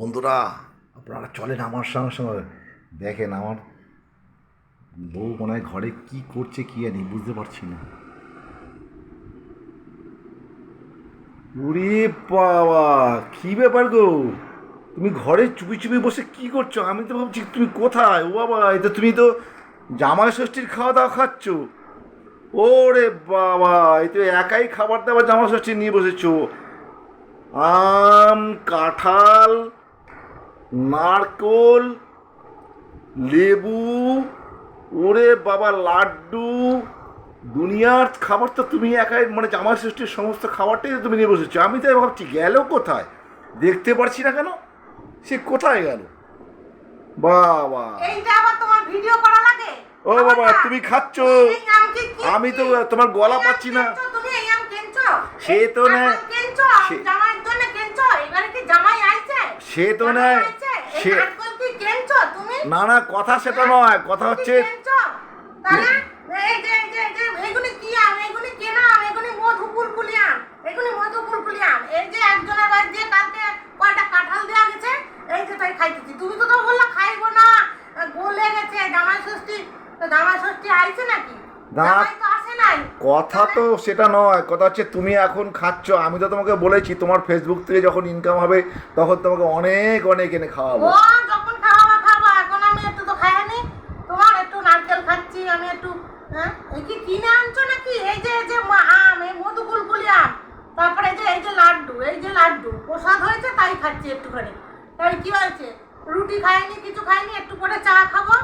বন্ধুরা, আপনারা চলেন আমার সঙ্গে সঙ্গে। দেখেন আমার বউ মনে হয় ঘরে কি করছে কি জানি, বুঝতে পারছি না। ওরে বাবা, কি ব্যাপার গো? তুমি ঘরে চুপি চুপি বসে কি করছো? আমি তো ভাবছি তুমি কোথায়। ও বাবা, এটা তুমি তো জামাই ষষ্ঠীর খাওয়া দাওয়া খাচ্ছ। ওরে বাবা, এই তো একাই খাবার দাবার জামাই ষষ্ঠী নিয়ে বসেছো। আম, কাঁঠাল, নারকোল, লেবু, ওরে বাবা লাড্ডু, দুনিয়ার খাবার তো তুমি একাই, মানে জামাই ষষ্ঠীর সমস্ত খাবারটাই তো তুমি নিয়ে বসেছো। আমি তাই ভাবছি গেল কোথায়, দেখতে পারছি না কেন, সে কোথায় গেল। বাবা, এইটা আবার তোমার ভিডিও করা লাগে? ও বাবা, তুমি খাচ্ছ, এই আমকে কি আমি তো তোমার গলা পাচ্ছি না। তুমি এই আম কিনছো? সে তো না, এখন কিনছো জামাইয়ের জন্য কিনছো? এবারে কি জামাই আইছে? সে তো জামাই না, আইছে? এই সে নারকেল কি কিনছো তুমি? না না, কথা সেটা নয়, কথা হচ্ছে কিনছো? তাহলে এই যে এগুলি কি আম? এগুলি কেনা আম, এগুলি মধুকুলকুলি আম, এগুলি মধুকুলকুলি আম। এই যে একজনের বাড়ি দিয়ে কালকে কয়টা কাঁঠাল দেওয়া গেছে, এই যে তাই খাইতেছি। তুমি তো বললা খাইবো না, গলে গেছে জামাই ষষ্ঠী। তো জামাই ষষ্ঠী আইছে নাকি? না, জামাই তো আসে নাই। কথা তো সেটা নয়, কথা হচ্ছে তুমি এখন খাচ্ছ। আমি তো তোমাকে বলেছি তোমার ফেসবুক থেকে যখন ইনকাম হবে তখন তোমাকে অনেক অনেক এনে খাওয়াবো। ও যখন খাওয়া খাবা, এখন আমি একটু তো খাইনি। তোমার একটু নারকেল খাচ্ছি আমি একটু। হ্যাঁ, এই কি কিনে আনছো নাকি? এই যে আম, এই মধুকুলকুলি আম, তারপরে এই যে লাড্ডু, এই যে লাড্ডু প্রসাদ হয়েছে তাই খাচ্ছি একটুখানি। তাই কি হয়েছে? রুটি খাইনি, কিছু খাইনি, একটু পরে চা খাবো।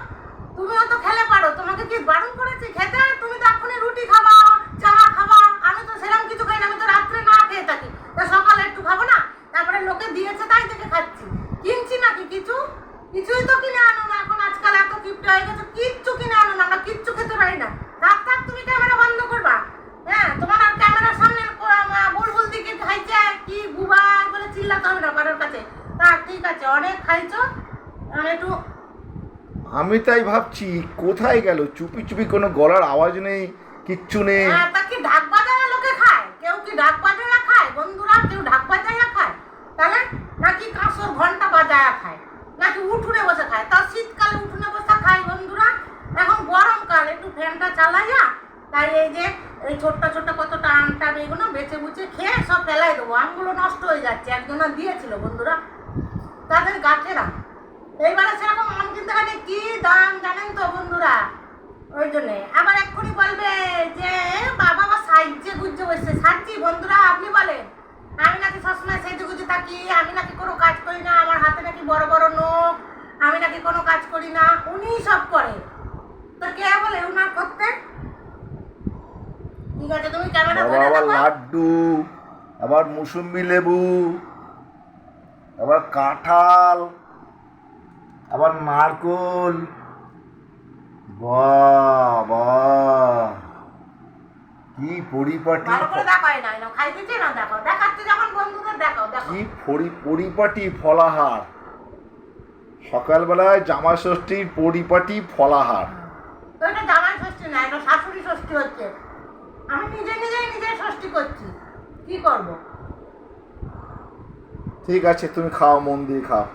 তুমিও তো খেলে পারো, তোমাকে কি বারণ করেছি খেতে? তুমি তো এখনই রুটি খাবা, চা খাবা। আমি তো সেরকম কিছু খাই না, আমি তো রাত্রে না খেয়ে থাকি। তা সকালে একটু খাবো না? তারপরে লোকে দিয়েছে তাই থেকে খাচ্ছি। কিনছি নাকি কিছু? কিছুই তো কিনে আনো না। এখন আজকাল এত কিপটে হয়ে গেছে, কিচ্ছু কিনে আনো না, আমরা কিচ্ছু খেতে পারি না। থাক থাক, তুমি ক্যামেরা বন্ধ করবা। হ্যাঁ, তোমার আর ক্যামেরার সামনে বুলবুল দিকে খাইছে কি বুবাই বলে চিল্লাতে হবে না কারোর কাছে। থাক, ঠিক আছে, অনেক খাইছো। আমি একটু আমি তাই ভাবছি কোথায় গেল, চুপি চুপি, কোনো গলার আওয়াজ নেই, কিচ্ছু নেই। হ্যাঁ, তা কি ঢাক বাজায়া লোকে খায়? কেউ কি ঢাক বাজায়া খায় বন্ধুরা? কেউ ঢাক বাজায়া খায়? তাহলে নাকি কাঁসর ঘন্টা বাজায়া খায়, নাকি উঠোনে বসে খায়? তা শীতকালে উঠোনে বসে খায় বন্ধুরা। এখন গরমকাল, একটু ফ্যানটা চালাইয়া তাই এই যে এই ছোট্ট ছোট্ট কতটা আমটা এগুলো বেছে বুচে খেয়ে সব ফেলাই দেবো। আমগুলো নষ্ট হয়ে যাচ্ছে, একজনা দিয়েছিল বন্ধুরা, তাদের গাছেরা। এইবারে সেরকম আম কিনতে গেলে কি দাম জানেন তো বন্ধুরা? ওই জন্যে আবার এক্ষুনি বলবে যে বাবা বা সাইজে গুজে বসে। সাজি বন্ধুরা, আপনি বলেন আমি নাকি সবসময় সেজে গুজে থাকি, আমি নাকি কোনো কাজ করি না, আমার হাতে নাকি বড় বড় নখ, আমি নাকি কোনো কাজ করি না। উনি সব করে, তো কে বলে উনার করতে? ঠিক আছে, তুমি ক্যামেরা বাবা, ধরে আবার রাখো। লাড্ডু, আবার মুসুম্বি লেবু, আবার কাঁঠাল, আবার নারকোল। বাবা, কি পরিপাটি, ভালো করে দেখো, না না খাইতেছি না, দেখো দেখাচ্ছে যখন বন্ধুদের, দেখো দেখো। কি পরিপাটি ফলাহার। সকালবেলায় জামা ষষ্ঠীর পরিপাটি ফলাহার। তো এটা জামাই ষষ্ঠী না, এটা শাশুড়ি ষষ্ঠী হচ্ছে। আমি নিজেই ষষ্ঠী করছি, কি করব? ঠিক আছে, তুমি খাও, মন দিয়ে খাও।